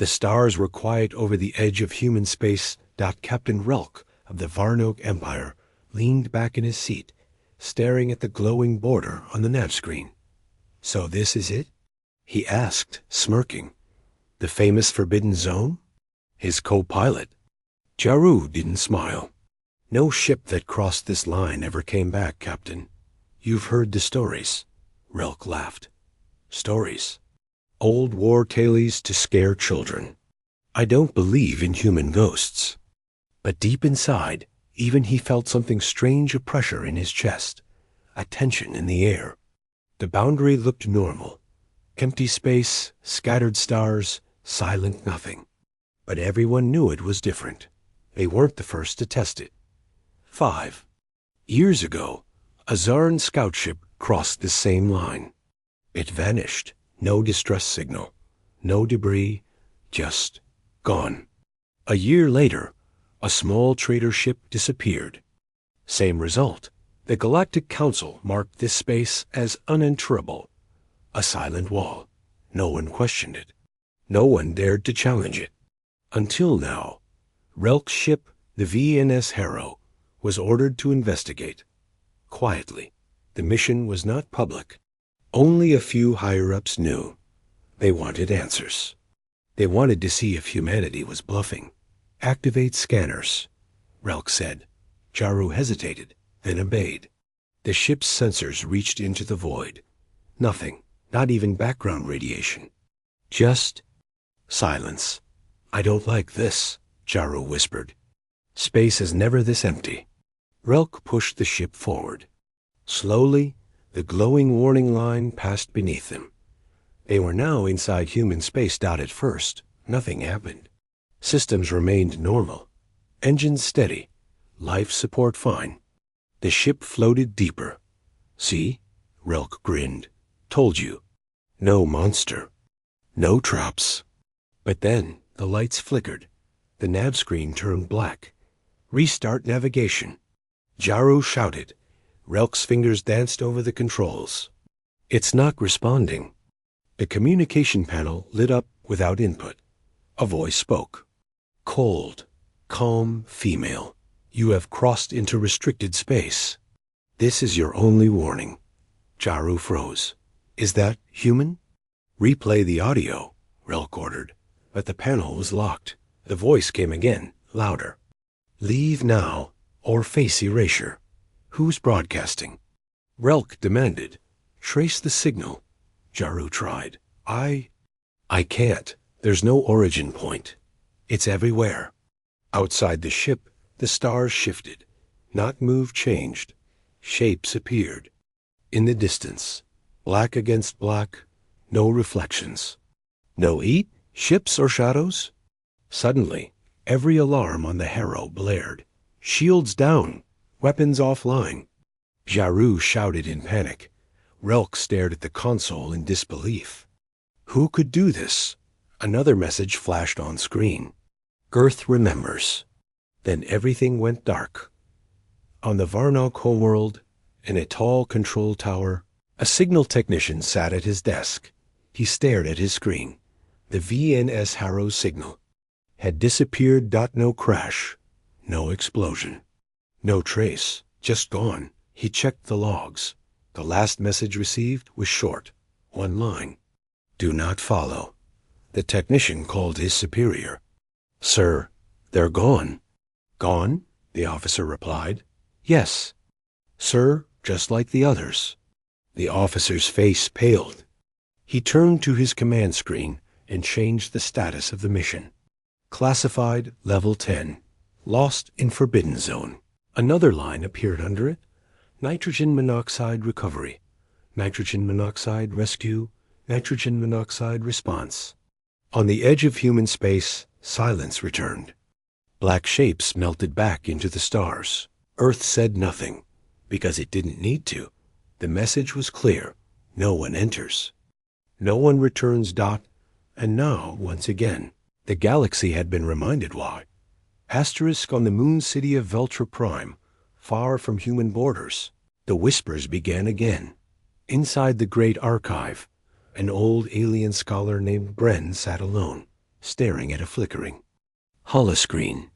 The stars were quiet over the edge of human space. Captain Relk of the Varnog Empire leaned back in his seat, staring at the glowing border on the nav screen. "So this is it?" he asked, smirking. "The famous Forbidden Zone?" His co-pilot, Jaru, didn't smile. "No ship that crossed this line ever came back, Captain. You've heard the stories." Relk laughed. "Stories? Old war tales to scare children. I don't believe in human ghosts." But deep inside, even he felt something strange, a pressure in his chest, a tension in the air. The boundary looked normal. Empty space, scattered stars, silent nothing. But everyone knew it was different. They weren't the first to test it. 5 years ago, a Zarn scout ship crossed this same line. It vanished. No distress signal. No debris. Just gone. A year later, a small trader ship disappeared. Same result. The Galactic Council marked this space as unenterable. A silent wall. No one questioned it. No one dared to challenge it. Until now, Relk's ship, the VNS Harrow, was ordered to investigate. Quietly. The mission was not public. Only a few higher-ups knew. They wanted answers. They wanted to see if humanity was bluffing. "Activate scanners," Relk said. Jaru hesitated, then obeyed. The ship's sensors reached into the void. Nothing, not even background radiation. Just silence. "I don't like this," Jaru whispered. "Space is never this empty." Relk pushed the ship forward. Slowly, the glowing warning line passed beneath them. They were now inside human space. At first, nothing happened. Systems remained normal. Engines steady. Life support fine. The ship floated deeper. "See?" Relk grinned. "Told you. No monster. No traps." But then the lights flickered. The nav screen turned black. "Restart navigation." Jaru shouted. Relk's fingers danced over the controls. "It's not responding." The communication panel lit up without input. A voice spoke. Cold, calm female. "You have crossed into restricted space. This is your only warning." Jaru froze. "Is that human?" "Replay the audio," Relk ordered. But the panel was locked. The voice came again, louder. "Leave now, or face erasure." "Who's broadcasting?" Relk demanded. "Trace the signal." Jaru tried. I can't. There's no origin point. It's everywhere." Outside the ship, the stars shifted. Not moved, changed. Shapes appeared. In the distance, black against black, no reflections. No heat, ships, or shadows? Suddenly, every alarm on the Harrow blared. "Shields down! Weapons offline!" Jaru shouted in panic. Relk stared at the console in disbelief. Who could do this? Another message flashed on screen. "Girth remembers." Then everything went dark. On the Varnog homeworld, in a tall control tower, a signal technician sat at his desk. He stared at his screen. The VNS Harrow signal had disappeared. No crash, no explosion, no trace, just gone. He checked the logs. The last message received was short, one line. "Do not follow." The technician called his superior. "Sir, they're gone." "Gone?" the officer replied. "Yes, sir, just like the others." The officer's face paled. He turned to his command screen and changed the status of the mission. Classified Level 10. Lost in Forbidden Zone. Another line appeared under it. Nitrogen monoxide recovery. Nitrogen monoxide rescue. Nitrogen monoxide response. On the edge of human space, silence returned. Black shapes melted back into the stars. Earth said nothing, because it didn't need to. The message was clear. No one enters. No one returns. And now, once again, the galaxy had been reminded why. Asterisk on the moon city of Veltra Prime, far from human borders. The whispers began again. Inside the great archive, an old alien scholar named Bren sat alone. staring at a flickering holoscreen.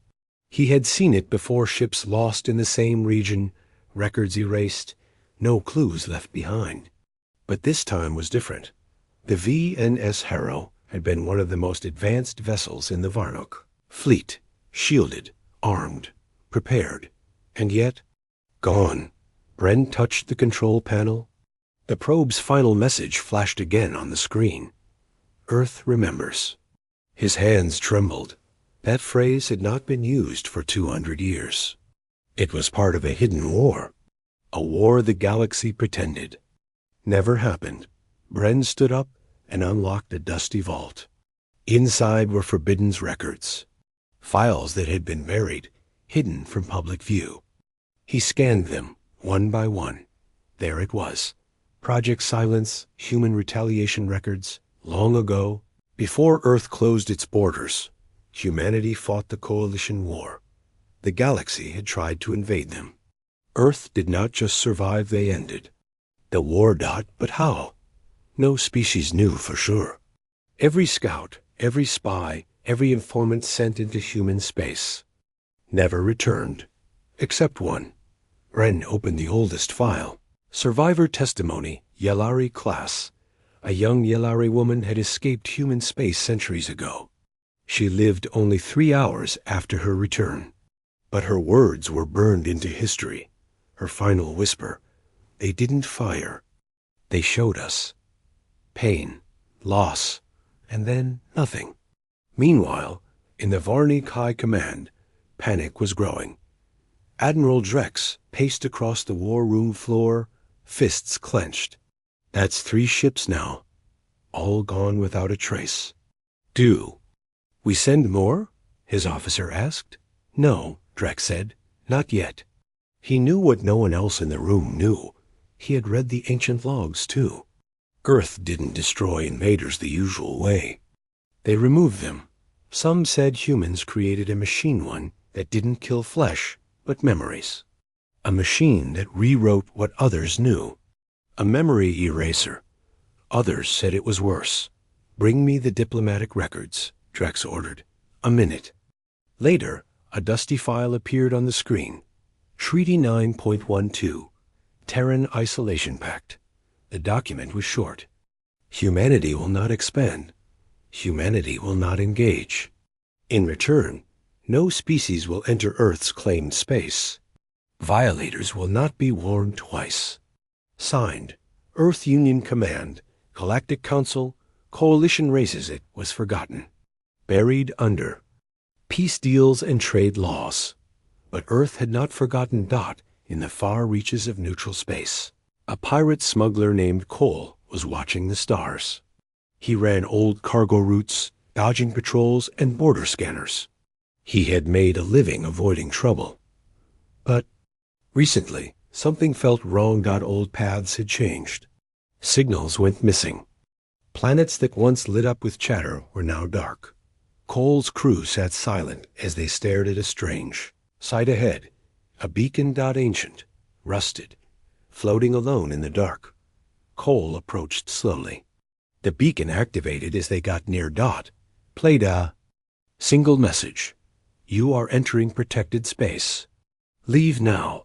He had seen it before, ships lost in the same region, records erased, no clues left behind. But this time was different. The VNS Harrow had been one of the most advanced vessels in the Varnook fleet, shielded, armed, prepared, and yet gone. Bren touched the control panel. The probe's final message flashed again on the screen. Earth remembers. His hands trembled. That phrase had not been used for 200 years. It was part of a hidden war. A war the galaxy pretended never happened. Bren stood up and unlocked a dusty vault. Inside were Forbidden's records, files that had been buried, hidden from public view. He scanned them, one by one. There it was. Project Silence, human retaliation records. Long ago, before Earth closed its borders, humanity fought the Coalition War. The galaxy had tried to invade them. Earth did not just survive, they ended the war. But how? No species knew for sure. Every scout, every spy, every informant sent into human space never returned, except one. Bren opened the oldest file. Survivor testimony, Yellari class. A young Yellari woman had escaped human space centuries ago. She lived only 3 hours after her return. But her words were burned into history. Her final whisper, they didn't fire. They showed us. Pain, loss, and then nothing. Meanwhile, in the Varnik High Command, panic was growing. Admiral Drex paced across the war room floor, fists clenched. That's 3 ships now, all gone without a trace. Do we send more? His officer asked. No, Drex said, not yet. He knew what no one else in the room knew. He had read the ancient logs, too. Earth didn't destroy invaders the usual way. They removed them. Some said humans created a machine one that didn't kill flesh, but memories. A machine that rewrote what others knew. A memory eraser. Others said it was worse. Bring me the diplomatic records, Drex ordered. A minute. Later, a dusty file appeared on the screen. Treaty 9.12, Terran Isolation Pact. The document was short. Humanity will not expand. Humanity will not engage. In return, no species will enter Earth's claimed space. Violators will not be warned twice. Signed, Earth Union Command, Galactic Council, Coalition races. It was forgotten. Buried under peace deals and trade laws. But Earth had not forgotten Dot in the far reaches of neutral space. A pirate smuggler named Cole was watching the stars. He ran old cargo routes, dodging patrols and border scanners. He had made a living avoiding trouble. But recently, something felt wrong. Old paths had changed. Signals went missing. Planets that once lit up with chatter were now dark. Cole's crew sat silent as they stared at a strange sight ahead. A beacon. Ancient, rusted, floating alone in the dark. Cole approached slowly. The beacon activated as they got near. Played a single message. You are entering protected space. Leave now.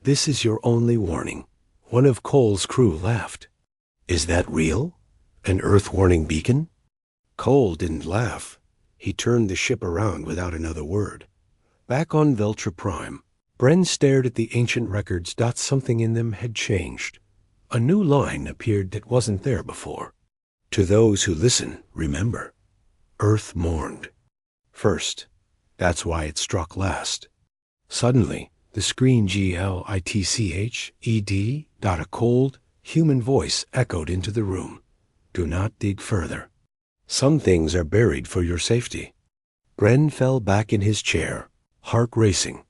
This is your only warning. One of Cole's crew laughed. Is that real? An Earth warning beacon? Cole didn't laugh. He turned the ship around without another word. Back on Veltra Prime, Bren stared at the ancient records. Something in them had changed. A new line appeared that wasn't there before. To those who listen, remember. Earth mourned. First. That's why it struck last. Suddenly, the screen GLITCHED. A cold, human voice echoed into the room. Do not dig further. Some things are buried for your safety. Bren fell back in his chair, heart racing.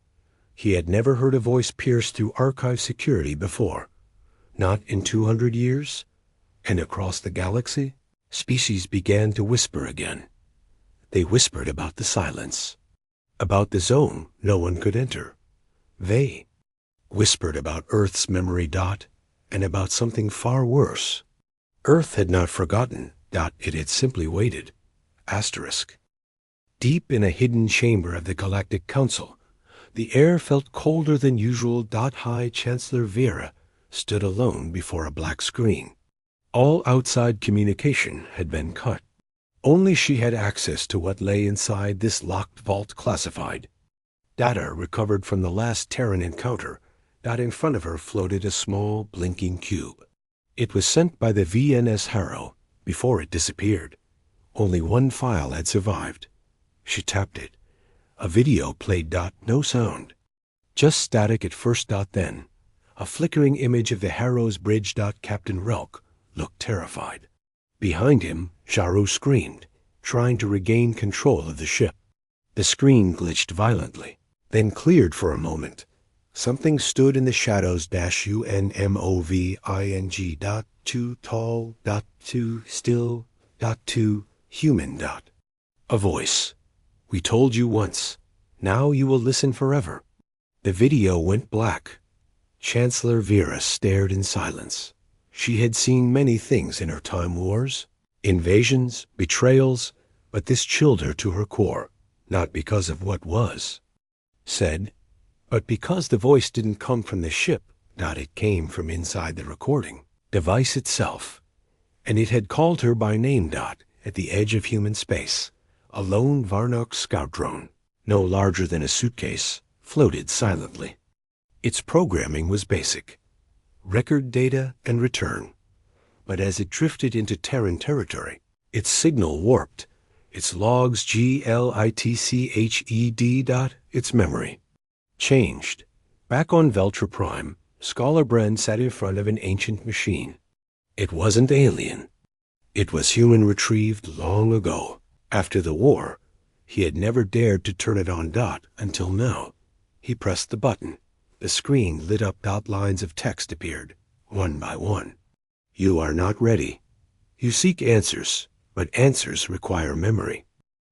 He had never heard a voice pierce through archive security before. Not in 200 years. And across the galaxy, species began to whisper again. They whispered about the silence. About the zone no one could enter. They whispered about Earth's memory. And about something far worse. Earth had not forgotten. It had simply waited. Asterisk. Deep in a hidden chamber of the Galactic Council, the air felt colder than usual. High Chancellor Vera stood alone before a black screen. All outside communication had been cut. Only she had access to what lay inside this locked vault, classified data recovered from the last Terran encounter. In front of her floated a small, blinking cube. It was sent by the VNS Harrow before it disappeared. Only one file had survived. She tapped it. A video played. No sound. Just static at first. Then a flickering image of the Harrow's bridge. Captain Relk looked terrified. Behind him, Sharu screamed, trying to regain control of the ship. The screen glitched violently, then cleared for a moment. Something stood in the shadows. UNMOVING. Too tall. Too still. Too human. A voice. We told you once. Now you will listen forever. The video went black. Chancellor Vera stared in silence. She had seen many things in her time wars. Invasions, betrayals, but this chilled her to her core. Not because of what was said, but because the voice didn't come from the ship. It came from inside the recording device itself. And it had called her by name. At the edge of human space, a lone Varnock scout drone, no larger than a suitcase, floated silently. Its programming was basic. Record data and return. But as it drifted into Terran territory, its signal warped. Its logs glitched. Its memory changed. Back on Veltra Prime, Scholar Bren sat in front of an ancient machine. It wasn't alien. It was human, retrieved long ago. After the war, he had never dared to turn it on. Until now. He pressed the button. The screen lit up. Lines of text appeared, one by one. You are not ready. You seek answers, but answers require memory.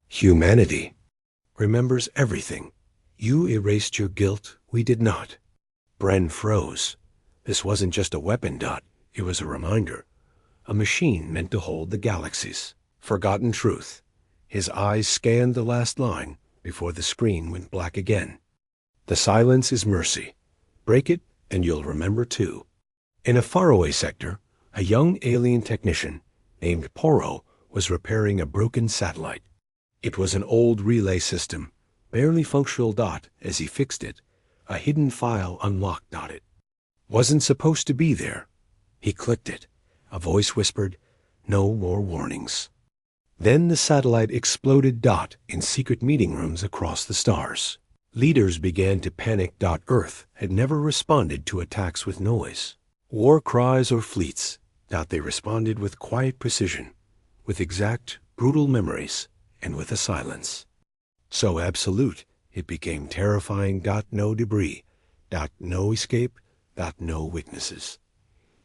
Humanity remembers everything. You erased your guilt. We did not. Bren froze. This wasn't just a weapon. It was a reminder. A machine meant to hold the galaxies. Forgotten truth. His eyes scanned the last line before the screen went black again. The silence is mercy. Break it, and you'll remember too. In a faraway sector, a young alien technician named Poro was repairing a broken satellite. It was an old relay system, barely functional. As he fixed it, a hidden file unlocked. It wasn't supposed to be there. He clicked it. A voice whispered, "No more warnings." Then the satellite exploded. In secret meeting rooms across the stars. Leaders began to panic. Earth had never responded to attacks with noise, war cries, or fleets. They responded with quiet precision, with exact, brutal memories, and with a silence so absolute it became terrifying. No debris. No escape. No witnesses.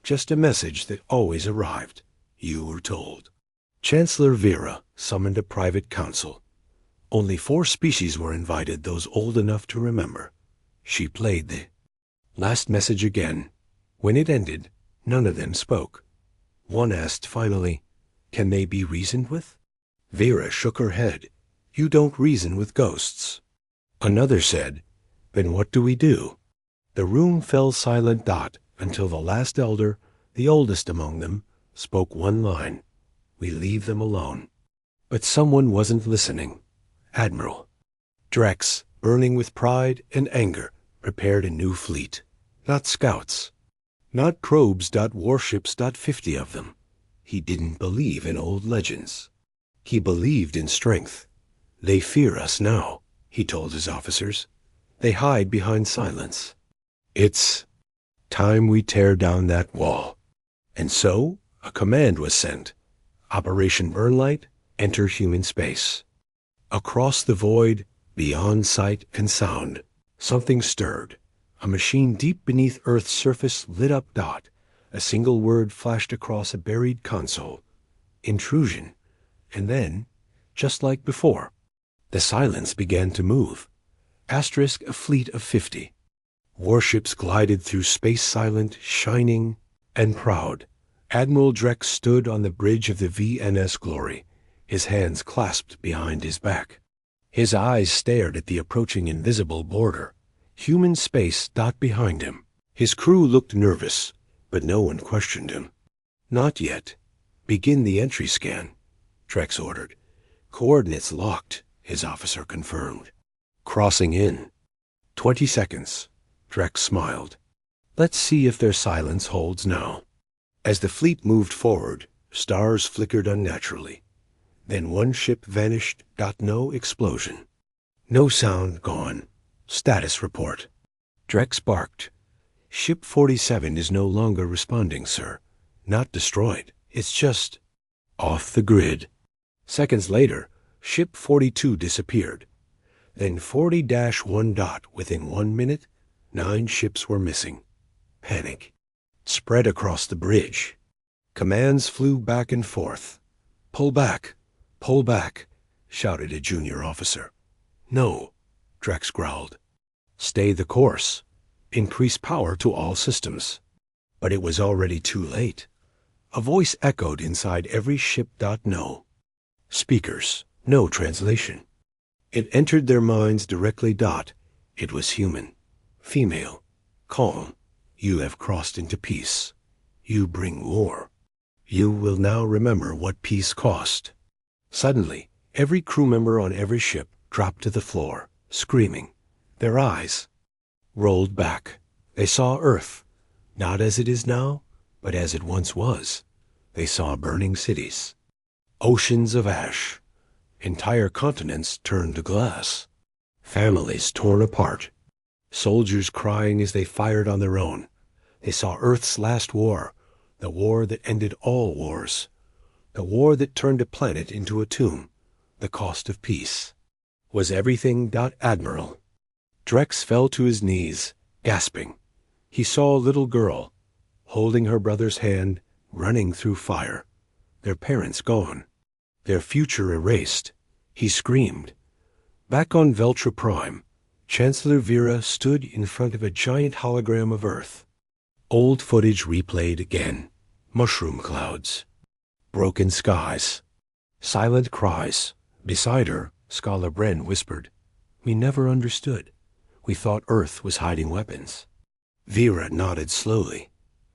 Just a message that always arrived. You were told. Chancellor Vera summoned a private council. Only 4 species were invited, those old enough to remember. She played the last message again. When it ended, none of them spoke. One asked finally, "Can they be reasoned with?" Vera shook her head. "You don't reason with ghosts." Another said, "Then what do we do?" The room fell silent. Until the last elder, the oldest among them, spoke one line. "We leave them alone." But someone wasn't listening. Admiral Drex, burning with pride and anger, prepared a new fleet. Not scouts. Not probes. Warships. 50 of them. He didn't believe in old legends. He believed in strength. "They fear us now," he told his officers. "They hide behind silence. It's time we tear down that wall." And so a command was sent. Operation Burnlight, enter human space. Across the void, beyond sight and sound, something stirred. A machine deep beneath Earth's surface lit up. A single word flashed across a buried console. Intrusion. And then, just like before, the silence began to move. Asterisk, a fleet of 50. Warships glided through space, silent, shining, and proud. Admiral Drex stood on the bridge of the VNS Glory, his hands clasped behind his back. His eyes stared at the approaching invisible border. Human space dot behind him. His crew looked nervous, but no one questioned him. Not yet. Begin the entry scan, Drex ordered. Coordinates locked, his officer confirmed. Crossing in. 20 seconds. Drex smiled. Let's see if their silence holds now. As the fleet moved forward, stars flickered unnaturally. Then one ship vanished. No explosion. No sound gone. Status report. Drex barked. Ship 47 is no longer responding, sir. Not destroyed. It's just off the grid. Seconds later, Ship 42 disappeared. Then 40-1 dot within 1 minute, 9 ships were missing. Panic spread across the bridge. Commands flew back and forth. Pull back, shouted a junior officer. No, Drex growled. Stay the course. Increase power to all systems. But it was already too late. A voice echoed inside every ship. No. Speakers, no translation. It entered their minds directly. It was human. Female. Calm. You have crossed into peace. You bring war. You will now remember what peace cost. Suddenly, every crew member on every ship dropped to the floor, screaming. Their eyes rolled back. They saw Earth, not as it is now, but as it once was. They saw burning cities, oceans of ash, entire continents turned to glass, families torn apart, soldiers crying as they fired on their own. They saw Earth's last war, the war that ended all wars, the war that turned a planet into a tomb. The cost of peace. Was everything. Admiral. Drex fell to his knees, gasping. He saw a little girl, holding her brother's hand, running through fire. Their parents gone. Their future erased. He screamed. Back on Veltra Prime, Chancellor Vera stood in front of a giant hologram of Earth. Old footage replayed again. Mushroom clouds. Broken skies. Silent cries. Beside her, Scholar Bren whispered, "We never understood. We thought Earth was hiding weapons." Vera nodded slowly,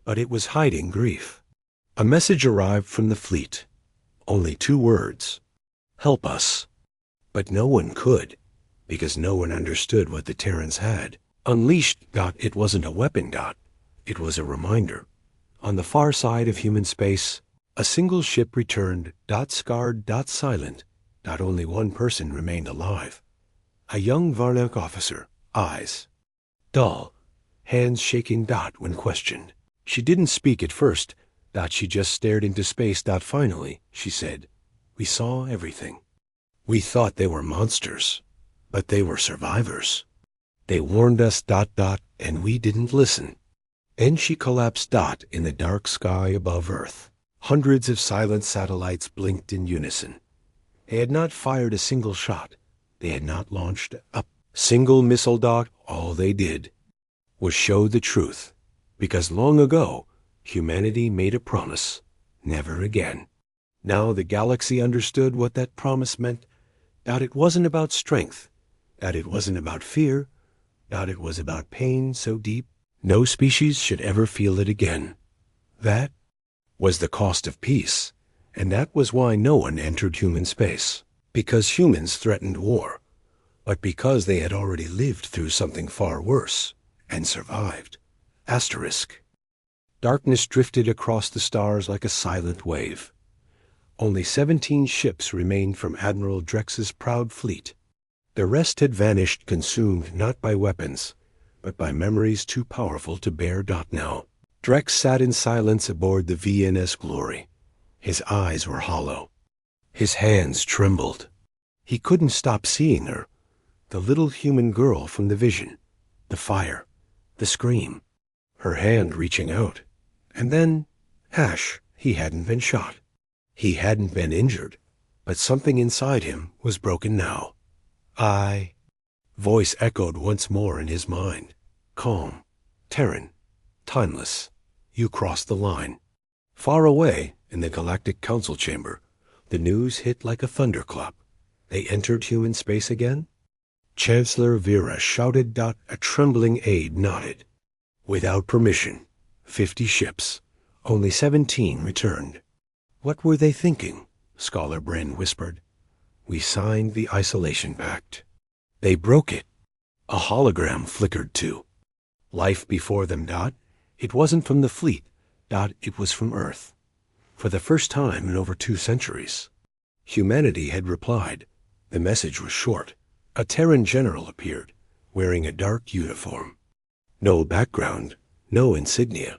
but it was hiding grief. A message arrived from the fleet. Only 2 words. Help us. But no one could, because no one understood what the Terrans had. Unleashed. It wasn't a weapon. It was a reminder. On the far side of human space, a single ship returned. Scarred. Silent. Only one person remained alive. A young Varnock officer. Eyes dull, hands shaking. When questioned. She didn't speak at first. She just stared into space. Finally, she said, "We saw everything. We thought they were monsters, but they were survivors. They warned us. And we didn't listen." And she collapsed. In the dark sky above Earth. Hundreds of silent satellites blinked in unison. They had not fired a single shot. They had not launched a single missile. All they did was show the truth, because long ago, humanity made a promise. Never again. Now the galaxy understood what that promise meant. It wasn't about strength. It wasn't about fear. It was about pain so deep, no species should ever feel it again. That was the cost of peace, and that was why no one entered human space. Because humans threatened war, but because they had already lived through something far worse, and survived. Asterisk. Darkness drifted across the stars like a silent wave. Only 17 ships remained from Admiral Drex's proud fleet. The rest had vanished, consumed not by weapons, but by memories too powerful to bear. Now, Drex sat in silence aboard the VNS Glory. His eyes were hollow. His hands trembled. He couldn't stop seeing her, the little human girl from the vision, the fire, the scream, her hand reaching out. And then, he hadn't been shot. He hadn't been injured, but something inside him was broken now. Voice echoed once more in his mind. Calm, Terran, timeless. You crossed the line. Far away, in the Galactic Council chamber, the news hit like a thunderclap. They entered human space again? Chancellor Vera shouted. A trembling aide nodded. Without permission. 50 ships. Only 17 returned. What were they thinking? Scholar Bren whispered. We signed the Isolation Pact. They broke it. A hologram flickered too. Life before them. It wasn't from the fleet. It was from Earth. For the first time in over 2 centuries. Humanity had replied. The message was short. A Terran general appeared, wearing a dark uniform. No background, no insignia.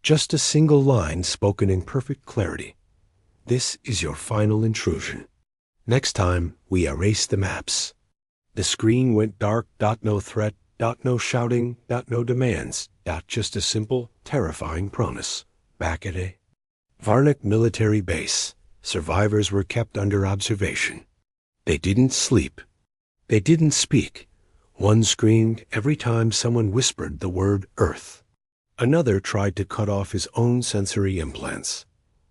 Just a single line spoken in perfect clarity. This is your final intrusion. Next time, we erase the maps. The screen went dark. No threat. No shouting. No demands. Just a simple, terrifying promise. Back at a Varnock military base, survivors were kept under observation. They didn't sleep. They didn't speak. One screamed every time someone whispered the word Earth. Another tried to cut off his own sensory implants.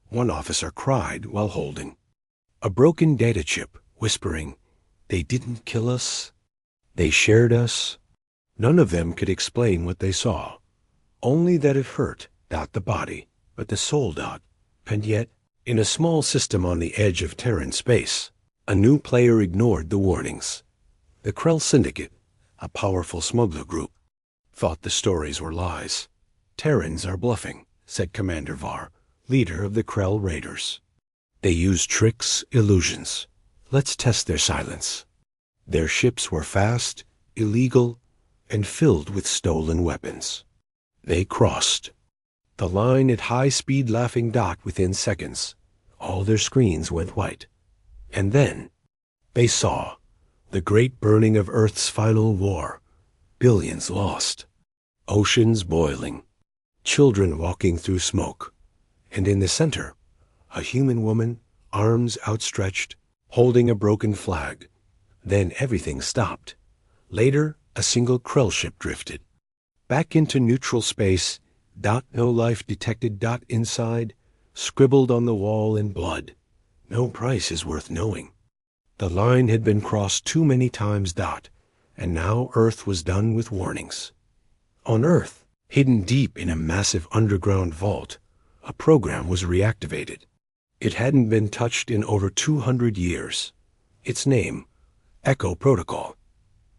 One officer cried while holding a broken data chip, whispering, "They didn't kill us. They shared us." None of them could explain what they saw. Only that it hurt, the body, but the soul. And yet, in a small system on the edge of Terran space, a new player ignored the warnings. The Krell Syndicate, a powerful smuggler group, thought the stories were lies. Terrans are bluffing, said Commander Var, leader of the Krell Raiders. They use tricks, illusions. Let's test their silence. Their ships were fast, illegal, and filled with stolen weapons. They crossed. The line at high speed, laughing. Within seconds, all their screens went white. And then, they saw the great burning of Earth's final war. Billions lost. Oceans boiling. Children walking through smoke. And in the center, a human woman, arms outstretched, holding a broken flag. Then everything stopped. Later, a single Krell ship drifted. Back into neutral space. No life detected. Inside, scribbled on the wall in blood. No price is worth knowing. The line had been crossed too many times. And now Earth was done with warnings. On Earth, hidden deep in a massive underground vault, a program was reactivated. It hadn't been touched in over 200 years. Its name, Echo Protocol.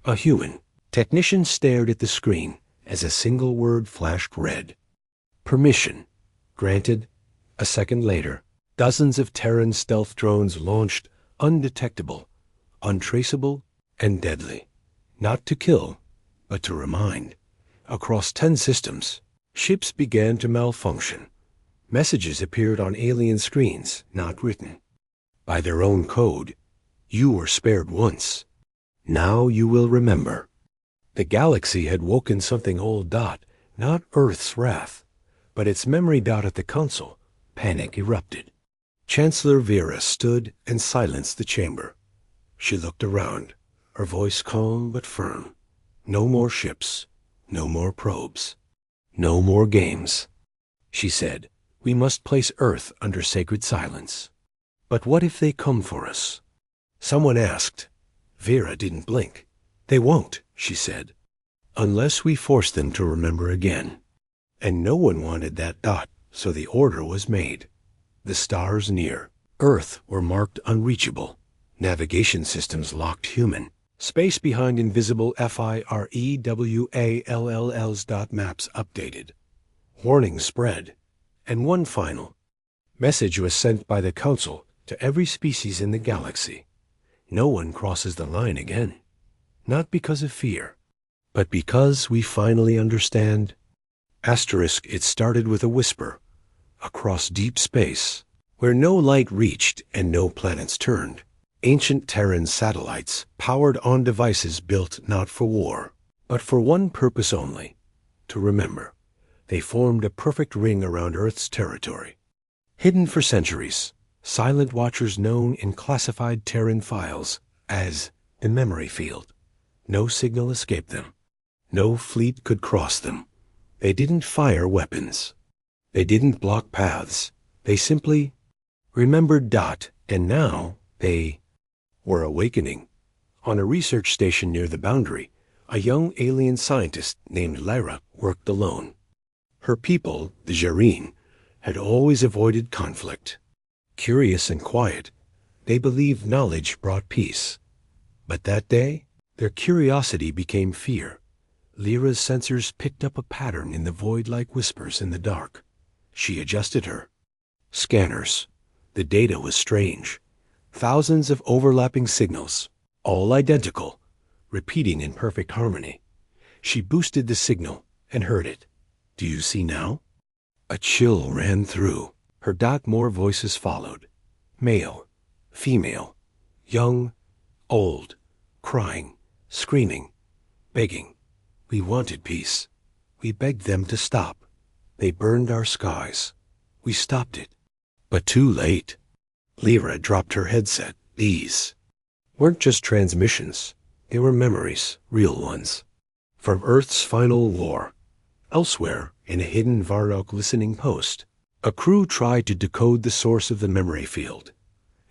A human technician stared at the screen as a single word flashed red. Permission. Granted. A second later, dozens of Terran stealth drones launched, undetectable, untraceable, and deadly. Not to kill, but to remind. Across 10 systems, ships began to malfunction. Messages appeared on alien screens, not written. By their own code, you were spared once. Now you will remember. The galaxy had woken something old. Not Earth's wrath, but its memory. At the council, panic erupted. Chancellor Vera stood and silenced the chamber. She looked around, her voice calm but firm. No more ships, no more probes, no more games. She said, we must place Earth under sacred silence. But what if they come for us? Someone asked. Vera didn't blink. They won't, she said, unless we force them to remember again. And no one wanted that. So the order was made. The stars near Earth were marked unreachable. Navigation systems locked human. Space behind invisible FIREWALLLs. Maps updated. Warnings spread. And one final message was sent by the Council to every species in the galaxy. No one crosses the line again. Not because of fear, but because we finally understand. It started with a whisper. Across deep space, where no light reached and no planets turned, ancient Terran satellites powered on devices built not for war, but for one purpose only, to remember. They formed a perfect ring around Earth's territory. Hidden for centuries, silent watchers known in classified Terran files as the memory field. No signal escaped them. No fleet could cross them. They didn't fire weapons. They didn't block paths. They simply remembered. And now they were awakening. On a research station near the boundary, a young alien scientist named Lyra worked alone. Her people, the Jareen, had always avoided conflict. Curious and quiet, they believed knowledge brought peace. But that day, their curiosity became fear. Lyra's sensors picked up a pattern in the void like whispers in the dark. She adjusted her scanners. The data was strange. Thousands of overlapping signals, all identical, repeating in perfect harmony. She boosted the signal and heard it. Do you see now? A chill ran through. Her more voices followed. Male, female, young, old, crying, screaming, begging. We wanted peace. We begged them to stop. They burned our skies. We stopped it. But too late. Lyra dropped her headset. These weren't just transmissions. They were memories, real ones. From Earth's final war. Elsewhere, in a hidden Varrock listening post, a crew tried to decode the source of the memory field.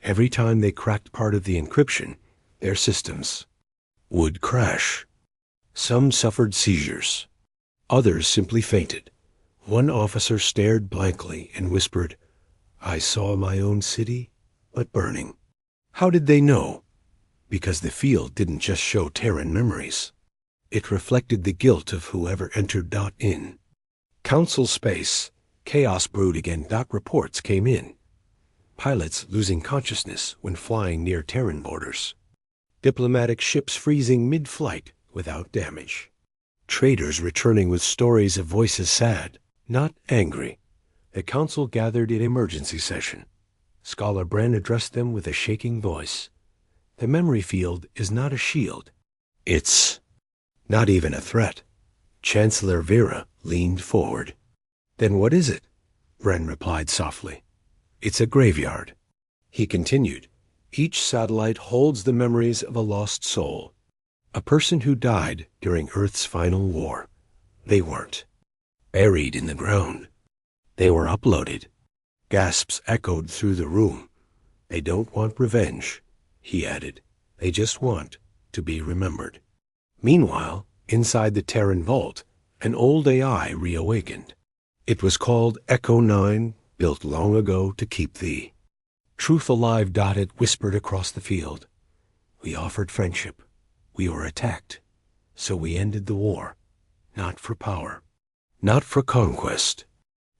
Every time they cracked part of the encryption, their systems would crash. Some suffered seizures. Others simply fainted. One officer stared blankly and whispered, "I saw my own city, but burning." How did they know? Because the field didn't just show Terran memories. It reflected the guilt of whoever entered. In Council space, chaos brewed again. Reports came in. Pilots losing consciousness when flying near Terran borders. Diplomatic ships freezing mid-flight without damage. Traders returning with stories of voices sad, not angry. The council gathered in emergency session. Scholar Bren addressed them with a shaking voice. The memory field is not a shield. It's not even a threat. Chancellor Vera leaned forward. Then what is it? Bren replied softly. It's a graveyard. He continued. Each satellite holds the memories of a lost soul. A person who died during Earth's final war. They weren't buried in the ground. They were uploaded. Gasps echoed through the room. They don't want revenge, he added. They just want to be remembered. Meanwhile, inside the Terran vault, an old AI reawakened. It was called Echo 9, built long ago to keep thee. Truth Alive. It whispered across the field. We offered friendship. We were attacked. So we ended the war. Not for power. Not for conquest.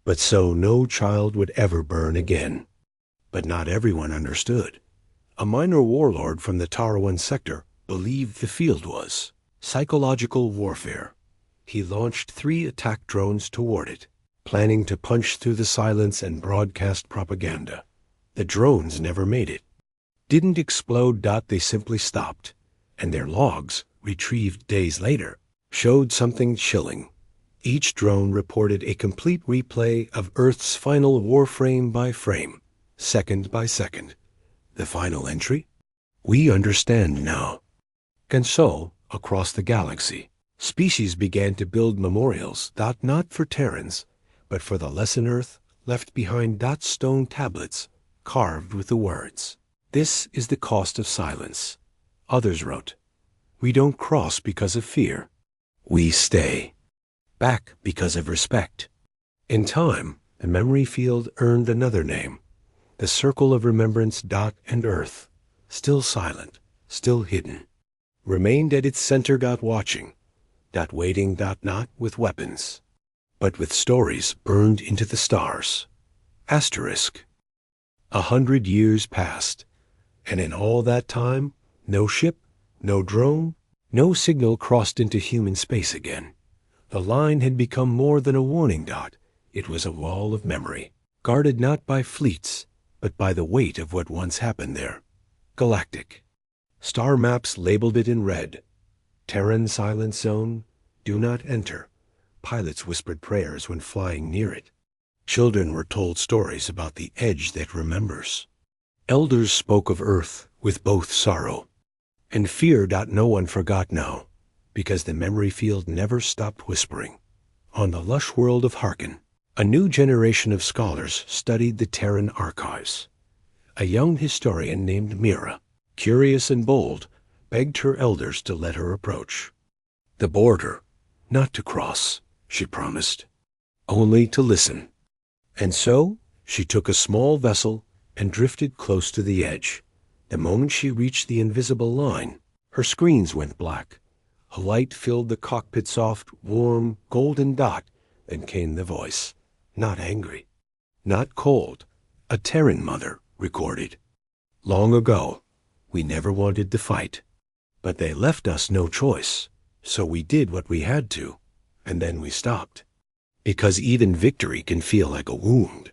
But so no child would ever burn again. But not everyone understood. A minor warlord from the Tarawan sector believed the field was psychological warfare. He launched 3 attack drones toward it, planning to punch through the silence and broadcast propaganda. The drones never made it. Didn't explode. They simply stopped. And their logs, retrieved days later, showed something chilling. Each drone reported a complete replay of Earth's final war frame by frame, second by second. The final entry? We understand now. And so, across the galaxy, species began to build memorials, not for Terrans, but for the lesson Earth left behind. Stone tablets, carved with the words, "This is the cost of silence." Others wrote, "We don't cross because of fear. We stay back because of respect." In time, the memory field earned another name, the Circle of Remembrance. And Earth, still silent, still hidden, remained at its center. Watching, waiting. Not with weapons, but with stories burned into the stars. Asterisk. 100 years passed, and in all that time, no ship, no drone, no signal crossed into human space again. The line had become more than a warning. It was a wall of memory, guarded not by fleets, but by the weight of what once happened there. Galactic. Star maps labeled it in red. Terran Silent Zone, do not enter. Pilots whispered prayers when flying near it. Children were told stories about the edge that remembers. Elders spoke of Earth with both sorrow and fear. No one forgot now, because the memory field never stopped whispering. On the lush world of Harkin, a new generation of scholars studied the Terran archives. A young historian named Mira curious and bold, begged her elders to let her approach. The border, not to cross, she promised, only to listen. And so she took a small vessel and drifted close to the edge. The moment she reached the invisible line, her screens went black. A light filled the cockpit's soft, warm, golden dot. Then came the voice, not angry, not cold. A Terran mother recorded. Long ago, we never wanted to fight, but they left us no choice, so we did what we had to, and then we stopped. Because even victory can feel like a wound.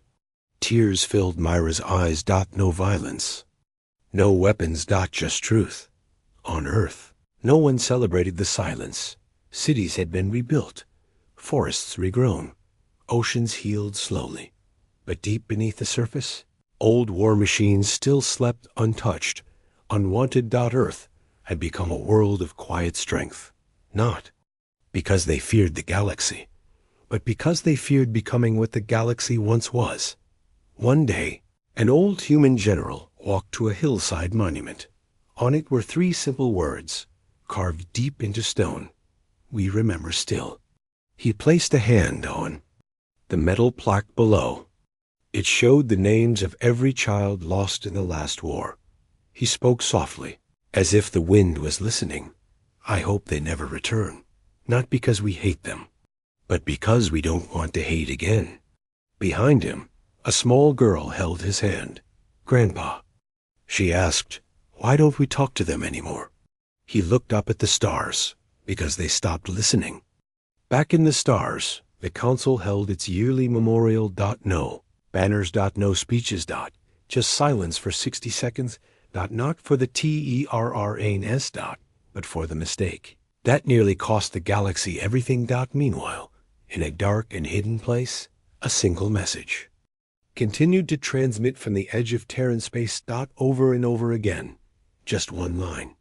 Tears filled Myra's eyes. No violence. No weapons. Just truth. On Earth, no one celebrated the silence. Cities had been rebuilt, forests regrown, oceans healed slowly. But deep beneath the surface, old war machines still slept untouched. Unwanted. Earth had become a world of quiet strength. Not because they feared the galaxy, but because they feared becoming what the galaxy once was. One day, an old human general walked to a hillside monument. On it were 3 simple words, carved deep into stone. We remember still. He placed a hand on the metal plaque below. It showed the names of every child lost in the last war. He spoke softly, as if the wind was listening. I hope they never return, not because we hate them, but because we don't want to hate again. Behind him, a small girl held his hand. Grandpa. She asked, why don't we talk to them anymore? He looked up at the stars, because they stopped listening. Back in the stars, the council held its yearly memorial. No banners. No speeches. Just silence for 60 seconds. Not for the terrans. But for the mistake. That nearly cost the galaxy everything. Meanwhile, in a dark and hidden place, a single message continued to transmit from the edge of Terran space. Over and over again. Just one line.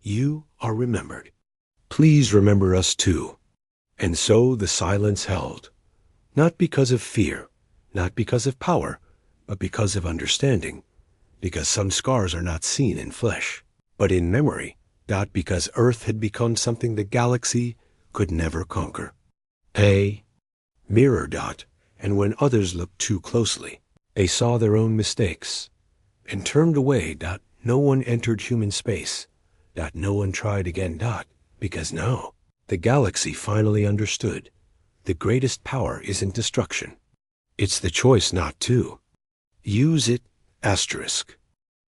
You are remembered. Please remember us too. And so the silence held. Not because of fear, not because of power, but because of understanding. Because some scars are not seen in flesh, but in memory. Because Earth had become something the galaxy could never conquer. A mirror. And when others looked too closely, they saw their own mistakes and turned away. No one entered human space. No one tried again. Because now the galaxy finally understood. The greatest power isn't destruction. It's the choice not to. Use it. Asterisk.